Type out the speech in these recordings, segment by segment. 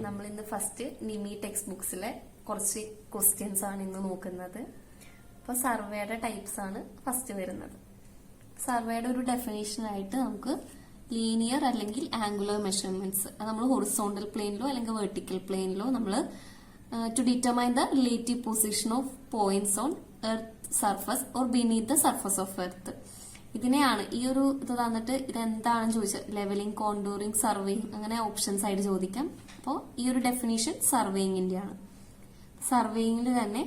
നമ്മൾ ഇന്ന് ഫസ്റ്റ് നിമി ടെക്സ്റ്റ് ബുക്സിലെ കുറച്ച് ക്വസ്റ്റ്യൻസ് ആണ് ഇന്ന് നോക്കുന്നത്. അപ്പോൾ സർവേയുടെ ടൈപ്സ് ആണ് ഫസ്റ്റ് വരുന്നത്. സർവേയുടെ ഒരു ഡെഫിനേഷൻ ആയിട്ട് നമുക്ക് ലീനിയർ അല്ലെങ്കിൽ ആംഗുലർ മെഷർമെന്റ്സ്, അത് നമ്മൾ ഹൊറിസോണ്ടൽ പ്ലെയിനിലോ അല്ലെങ്കിൽ വെർട്ടിക്കൽ പ്ലെയിനിലോ നമ്മൾ to determine the relative position of points on earth surface or beneath the surface of earth. ഇതിനെയാണ് ഈ ഒരു ഇത് തന്നിട്ട് ഇതെന്താണെന്ന് ചോദിച്ചത്, ലെവലിംഗ്, കോണ്ടൂറിംഗ്, സർവേയിങ്, അങ്ങനെ ഓപ്ഷൻസ് ആയിട്ട് ചോദിക്കാം. അപ്പോൾ ഈ ഒരു ഡെഫിനേഷൻ സർവേയിങ്ങിന്റെ ആണ്. സർവേയിങ്ങിൽ തന്നെ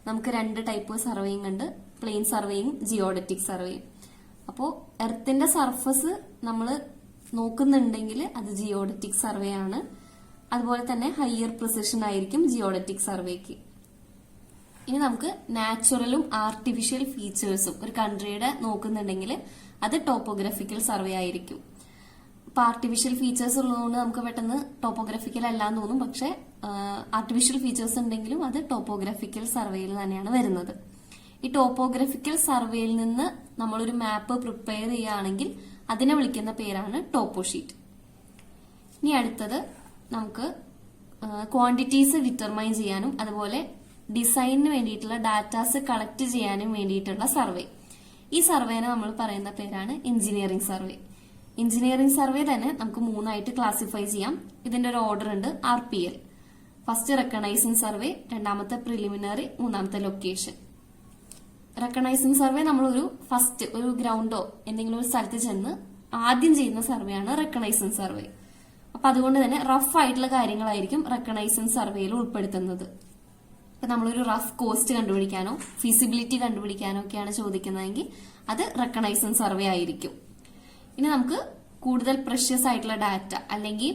നമുക്ക് രണ്ട് ടൈപ്പ് സർവേയിങ് ഉണ്ട്, പ്ലെയിൻ സർവേയിങ്, ജിയോഡറ്റിക് സർവേയിങ്. അപ്പോൾ എർത്തിന്റെ സർഫസ് നമ്മൾ നോക്കുന്നുണ്ടെങ്കിൽ അത് ജിയോഡറ്റിക് സർവേ ആണ്. അതുപോലെ തന്നെ ഹയർ പ്രിസിഷൻ ആയിരിക്കും ജിയോഡറ്റിക് സർവേക്ക്. ഇനി നമുക്ക് നാച്ചുറലും ആർട്ടിഫിഷ്യൽ ഫീച്ചേഴ്സും ഒരു കൺട്രിയുടെ നോക്കുന്നുണ്ടെങ്കിൽ അത് ടോപ്പോഗ്രാഫിക്കൽ സർവേ ആയിരിക്കും. ഇപ്പൊ ആർട്ടിഫിഷ്യൽ ഫീച്ചേഴ്സ് ഉള്ളതുകൊണ്ട് നമുക്ക് പെട്ടെന്ന് ടോപ്പോഗ്രാഫിക്കൽ അല്ലാന്ന് തോന്നും, പക്ഷെ ആർട്ടിഫിഷ്യൽ ഫീച്ചേഴ്സ് ഉണ്ടെങ്കിലും അത് ടോപ്പോഗ്രാഫിക്കൽ സർവേയിൽ തന്നെയാണ് വരുന്നത്. ഈ ടോപ്പോഗ്രാഫിക്കൽ സർവേയിൽ നിന്ന് നമ്മളൊരു മാപ്പ് പ്രിപ്പയർ ചെയ്യുകയാണെങ്കിൽ അതിനെ വിളിക്കുന്ന പേരാണ് ടോപ്പോ ഷീറ്റ്. ഇനി അടുത്തത് നമുക്ക് ക്വാണ്ടിറ്റീസ് ഡിറ്റർമൈൻ ചെയ്യാനും അതുപോലെ ഡിസൈനിന് വേണ്ടിയിട്ടുള്ള ഡാറ്റാസ് കളക്ട് ചെയ്യാനും വേണ്ടിയിട്ടുള്ള സർവേ. ഈ സർവേനെ നമ്മൾ പറയുന്ന പേരാണ് എഞ്ചിനീയറിംഗ് സർവേ. എഞ്ചിനീയറിംഗ് സർവേ തന്നെ നമുക്ക് മൂന്നായിട്ട് ക്ലാസിഫൈ ചെയ്യാം. ഇതിന്റെ ഒരു ഓർഡർ ഉണ്ട്, RPL. ഫസ്റ്റ് റെക്കഗ്നൈസിംഗ് സർവേ, രണ്ടാമത്തെ പ്രിലിമിനറി, മൂന്നാമത്തെ ലൊക്കേഷൻ. റെക്കഗ്നൈസിംഗ് സർവേ നമ്മൾ ഫസ്റ്റ് ഒരു ഗ്രൗണ്ടോ എന്തെങ്കിലും ഒരു സ്ഥലത്ത് ചെന്ന് ആദ്യം ചെയ്യുന്ന സർവേ ആണ് റെക്കഗ്നൈസിംഗ് സർവേ. അപ്പൊ അതുകൊണ്ട് തന്നെ റഫ് ആയിട്ടുള്ള കാര്യങ്ങളായിരിക്കും റെക്കഗ്നൈസിംഗ് സർവേയിൽ ഉൾപ്പെടുത്തുന്നത്. ഇപ്പൊ നമ്മളൊരു റഫ് കോസ്റ്റ് കണ്ടുപിടിക്കാനോ ഫീസിബിലിറ്റി കണ്ടുപിടിക്കാനോ ഒക്കെയാണ് ചോദിക്കുന്നതെങ്കിൽ അത് റെക്കഗ്നൈസിംഗ് സർവേ ആയിരിക്കും. ഇനി നമുക്ക് കൂടുതൽ പ്രഷ്യസ് ആയിട്ടുള്ള ഡാറ്റ അല്ലെങ്കിൽ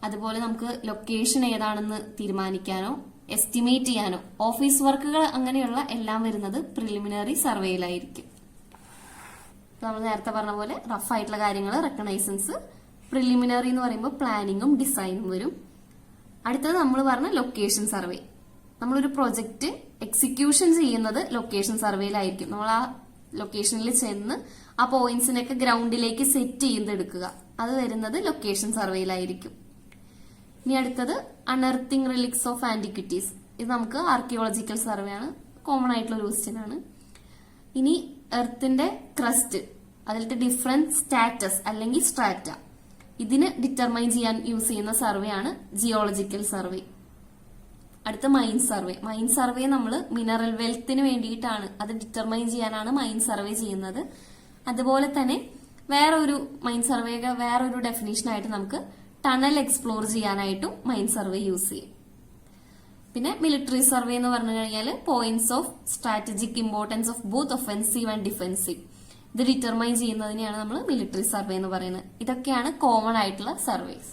അതുപോലെ നമുക്ക് ലൊക്കേഷൻ ഏതാണെന്ന് തീരുമാനിക്കാനോ എസ്റ്റിമേറ്റ് ചെയ്യാനോ ഓഫീസ് വർക്കുകൾ അങ്ങനെയുള്ള എല്ലാം വരുന്നത് പ്രിലിമിനറി സർവേയിലായിരിക്കും. നമ്മൾ നേരത്തെ പറഞ്ഞ പോലെ റഫ് ആയിട്ടുള്ള കാര്യങ്ങൾ റെക്കഗ്നൈസൻസ്, പ്രിലിമിനറി എന്ന് പറയുമ്പോൾ പ്ലാനിങ്ങും ഡിസൈനും വരും. അടുത്തത് നമ്മൾ പറഞ്ഞ ലൊക്കേഷൻ സർവേ. നമ്മളൊരു പ്രൊജക്ട് എക്സിക്യൂഷൻ ചെയ്യുന്നത് ലൊക്കേഷൻ സർവേയിലായിരിക്കും. നമ്മൾ ആ ലൊക്കേഷനിൽ ചെന്ന് ആ പോയിന്റ്സിനൊക്കെ ഗ്രൗണ്ടിലേക്ക് സെറ്റ് ചെയ്തെടുക്കുക, അത് വരുന്നത് ലൊക്കേഷൻ സർവേയിലായിരിക്കും. ഇനി അടുത്തത് അൺഎർത്തിങ് റിലിക്സ് ഓഫ് ആന്റിക്വിറ്റീസ്. ഇത് നമുക്ക് ആർക്കിയോളജിക്കൽ സർവേ ആണ്, കോമൺ ആയിട്ടുള്ള ഒരു ക്വസ്റ്റ്യൻ ആണ്. ഇനി എർത്തിന്റെ ക്രസ്റ്റ്, അതിലത്തെ ഡിഫറെന്റ് സ്റ്റാറ്റസ് അല്ലെങ്കിൽ സ്ട്രാറ്റ, ഇതിന് ഡിറ്റർമൈൻ ചെയ്യാൻ യൂസ് ചെയ്യുന്ന സർവേ ആണ് ജിയോളജിക്കൽ സർവേ. അടുത്ത മൈൻ സർവേ. മൈൻ സർവേ നമ്മൾ മിനറൽ വെൽത്തിന് വേണ്ടിയിട്ടാണ്, അത് ഡിറ്റർമൈൻ ചെയ്യാനാണ് മൈൻ സർവേ ചെയ്യുന്നത്. അതുപോലെ തന്നെ വേറൊരു മൈൻ സർവേയുടെ വേറൊരു ഡെഫിനേഷൻ ആയിട്ട് നമുക്ക് ടണൽ എക്സ്പ്ലോർ ചെയ്യാനായിട്ടും മൈൻ സർവേ യൂസ് ചെയ്യും. പിന്നെ മിലിറ്ററി സർവേ എന്ന് പറഞ്ഞു കഴിഞ്ഞാൽ points of strategic importance of both offensive and defensive, ഇത് ഡിറ്റർമൈൻ ചെയ്യുന്നതിനെയാണ് നമ്മൾ മിലിറ്ററി സർവേ എന്ന് പറയുന്നത്. ഇതൊക്കെയാണ് കോമൺ ആയിട്ടുള്ള സർവേസ്.